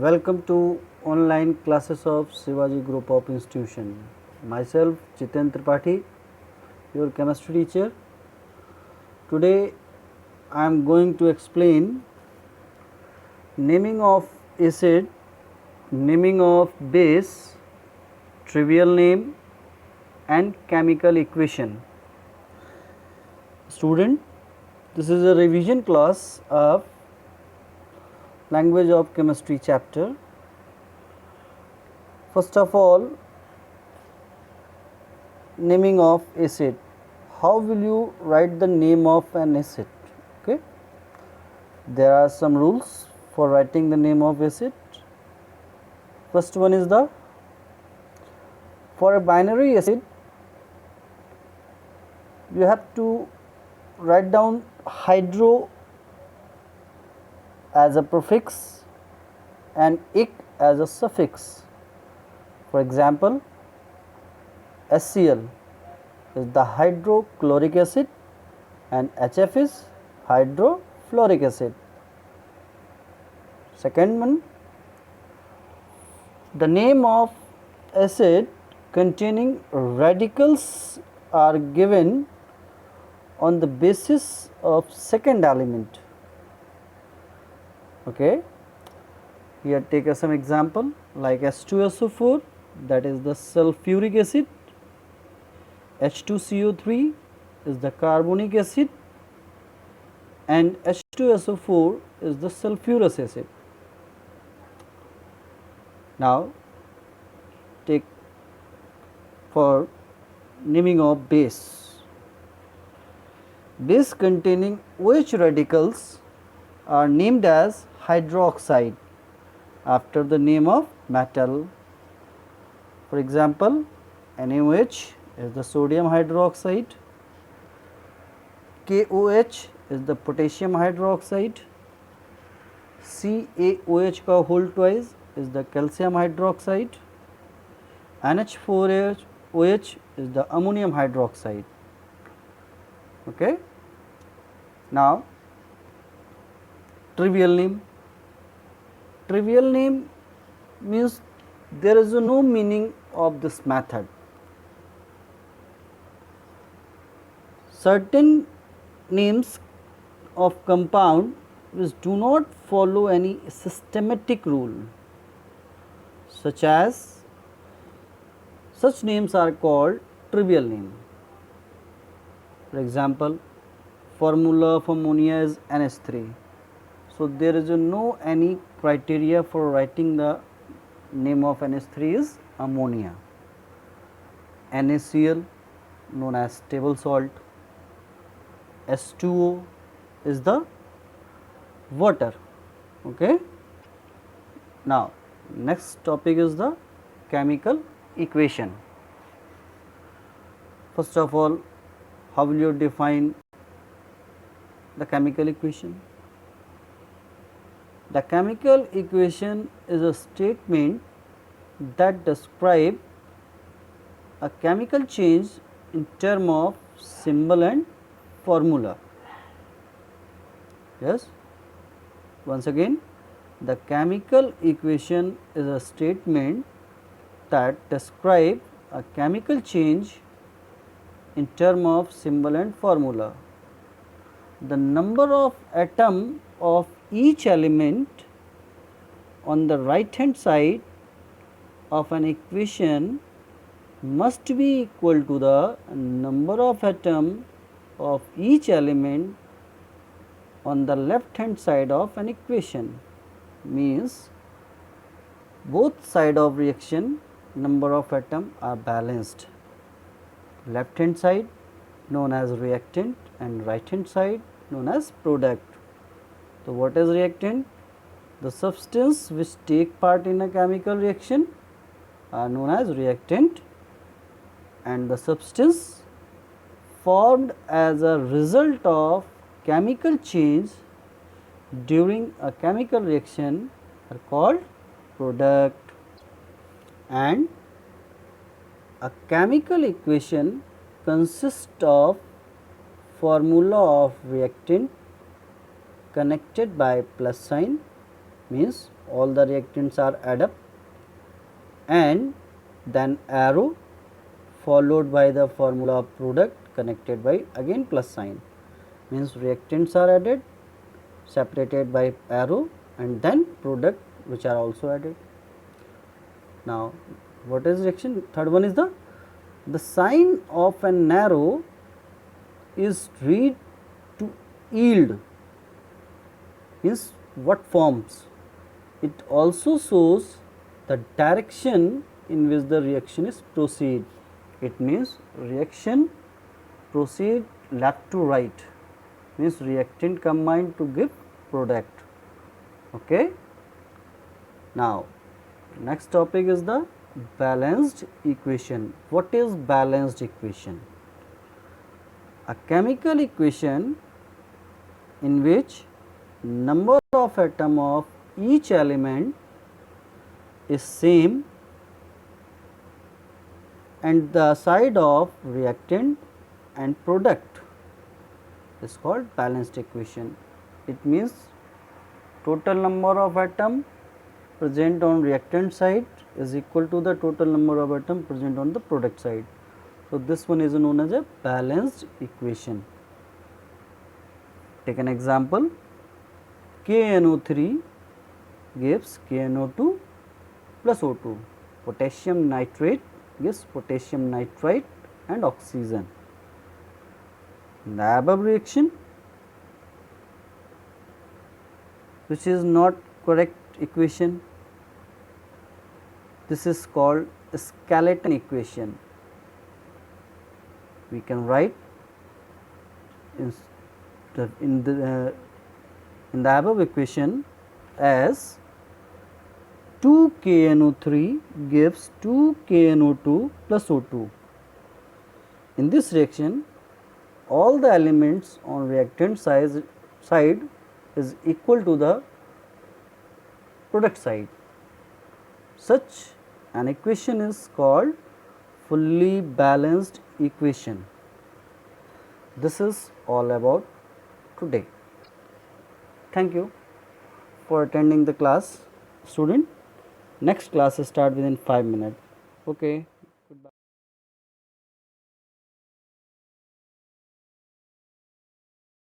Welcome to online classes of Shivaji Group of Institution. Myself Jiten Tripathi, your chemistry teacher. Today I am going to explain naming of acid, naming of base, trivial name and chemical equation. Student, this is a revision class of language of chemistry chapter. First of all, naming of acid. How will you write the name of an acid? Okay, there are some rules for writing the name of acid. First one is for a binary acid, you have to write down hydro as a prefix and ic as a suffix. For example, HCl is the hydrochloric acid and HF is hydrofluoric acid. Second one, the name of acid containing radicals are given on the basis of second element. Okay, here take some example like H2SO4, that is the sulfuric acid, H2CO3 is the carbonic acid and H2SO4 is the sulfurous acid. Now take for naming of base. Base containing OH radicals are named as hydroxide after the name of metal. For example, NaOH is the sodium hydroxide, KOH is the potassium hydroxide, CaOH का whole twice is the calcium hydroxide, NH4OH is the ammonium hydroxide. Okay. Now trivial name. Trivial name means there is no meaning of this method. Certain names of compound which do not follow any systematic rule, such names are called trivial name. For example, formula of ammonia is NH3. So there is no any criteria for writing the name of NH3 is ammonia. NaCl known as table salt. H2O is the water. Okay. Now next topic is the chemical equation. First of all, how will you define the chemical equation? The chemical equation is a statement that describes a chemical change in terms of symbol and formula. Yes, once again, the chemical equation is a statement that describes a chemical change in terms of symbol and formula. The number of atoms of each element on the right hand side of an equation must be equal to the number of atoms of each element on the left hand side of an equation. Means both side of reaction number of atoms are balanced. Left hand side known as reactant and right hand side known as product. So what is reactant? The substance which take part in a chemical reaction are known as reactant, and the substance formed as a result of chemical change during a chemical reaction are called product. And a chemical equation consists of formula of reactant connected by plus sign means all the reactants are add up, and then arrow followed by the formula of product connected by again plus sign, means reactants are added separated by arrow and then product which are also added. Now, what is reaction? Third one is the sign of an arrow is read to yield, means what forms. It also shows the direction in which the reaction is proceed. It means reaction proceed left to right, means reactant combined to give product. Okay. Now, next topic is the balanced equation. What is balanced equation? A chemical equation in which number of atom of each element is same and the side of reactant and product is called balanced equation. It means total number of atom present on reactant side is equal to the total number of atom present on the product side. So, this one is known as a balanced equation. Take an example, KNO3 gives KNO2 plus O2, potassium nitrate gives potassium nitrite and oxygen. In the above reaction, which is not correct equation, this is called skeleton equation. We can write in the above equation as 2 KNO3 gives 2 KNO2 plus O2. In this reaction, all the elements on reactant side is equal to the product side. Such an equation is called fully balanced equation. This is all about today. Thank you for attending the class, student. Next class start within 5 minutes. Okay.